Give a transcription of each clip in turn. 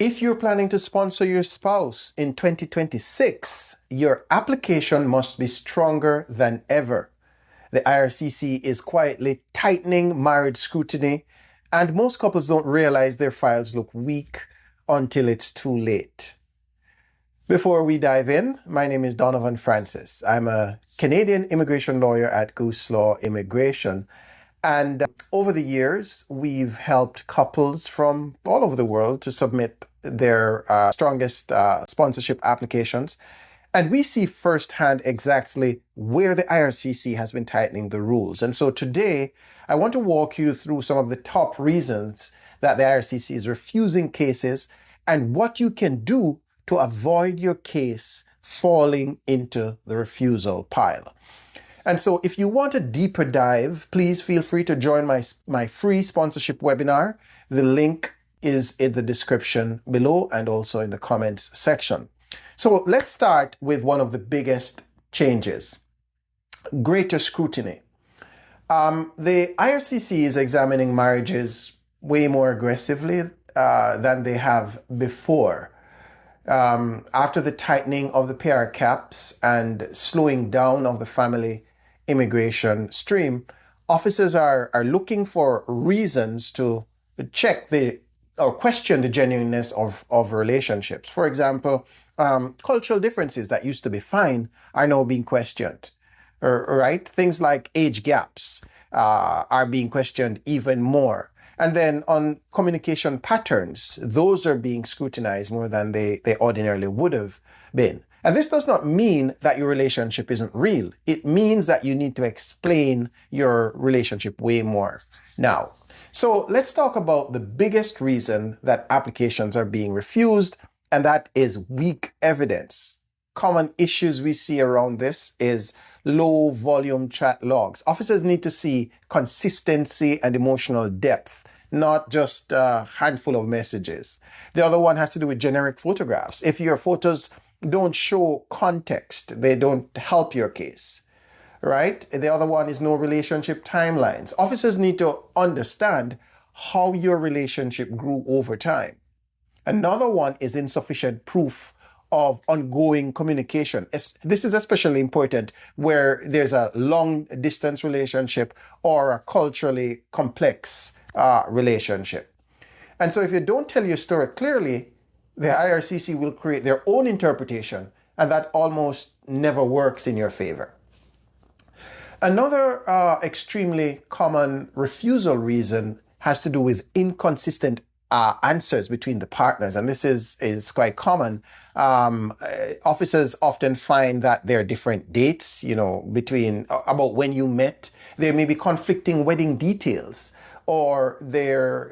If you're planning to sponsor your spouse in 2026, your application must be stronger than ever. The IRCC is quietly tightening marriage scrutiny, and most couples don't realize their files look weak until it's too late. Before we dive in, my name is Donovan Francis. I'm a Canadian immigration lawyer at Goose Law Immigration. And over the years, we've helped couples from all over the world to submit their strongest sponsorship applications. And we see firsthand exactly where the IRCC has been tightening the rules. And so today, I want to walk you through some of the top reasons that the IRCC is refusing cases and what you can do to avoid your case falling into the refusal pile. And so if you want a deeper dive, please feel free to join my free sponsorship webinar. The link is in the description below and also in the comments section. So let's start with one of the biggest changes, greater scrutiny. The IRCC is examining marriages way more aggressively than they have before. After the tightening of the PR caps and slowing down of the family immigration stream, officers are looking for reasons to check or question the genuineness of relationships. For example, cultural differences that used to be fine are now being questioned, right? Things like age gaps are being questioned even more. And then on communication patterns, those are being scrutinized more than they ordinarily would have been. And this does not mean that your relationship isn't real. It means that you need to explain your relationship way more now. So let's talk about the biggest reason that applications are being refused, and that is weak evidence. Common issues we see around this is low volume chat logs. Officers need to see consistency and emotional depth, not just a handful of messages. The other one has to do with generic photographs. If your photos don't show context, they don't help your case, right? The other one is no relationship timelines. Officers need to understand how your relationship grew over time. Another one is insufficient proof of ongoing communication. This is especially important where there's a long distance relationship or a culturally complex relationship. And so if you don't tell your story clearly, the IRCC will create their own interpretation, and that almost never works in your favor. Another extremely common refusal reason has to do with inconsistent answers between the partners, and this is quite common. Officers often find that there are different dates, between about when you met. There may be conflicting wedding details, or there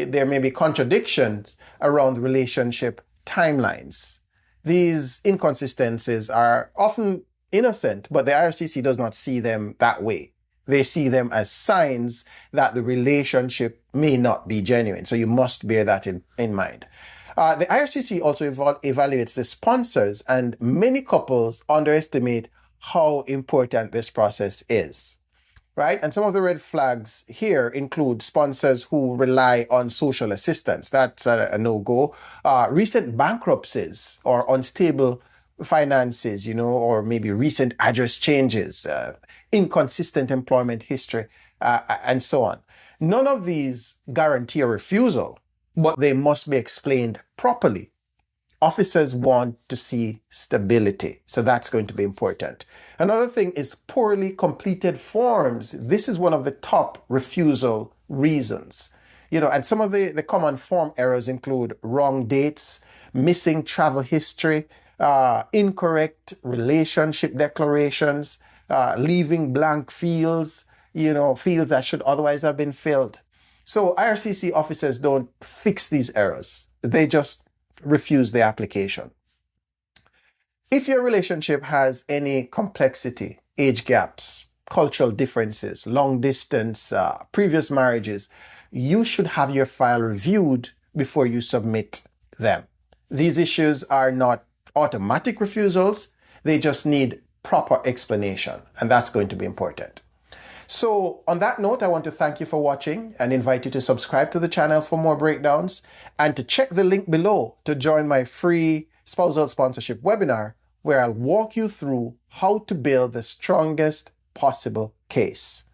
may be contradictions around the relationship timelines. These inconsistencies are often innocent, but the IRCC does not see them that way. They see them as signs that the relationship may not be genuine. So you must bear that in mind. The IRCC also evaluates the sponsors, and many couples underestimate how important this process is, right? And some of the red flags here include sponsors who rely on social assistance. That's a no-go. Recent bankruptcies or unstable finances, or maybe recent address changes, inconsistent employment history, and so on. None of these guarantee a refusal, but they must be explained properly. Officers want to see stability, so that's going to be important. Another thing is poorly completed forms. This is one of the top refusal reasons. And some of the common form errors include wrong dates, missing travel history, incorrect relationship declarations, leaving blank fields, fields that should otherwise have been filled. So IRCC officers don't fix these errors. They just refuse the application. If your relationship has any complexity, age gaps, cultural differences, long distance, previous marriages, you should have your file reviewed before you submit them. These issues are not automatic refusals. They just need proper explanation, and that's going to be important. So on that note, I want to thank you for watching and invite you to subscribe to the channel for more breakdowns and to check the link below to join my free spousal sponsorship webinar, where I'll walk you through how to build the strongest possible case.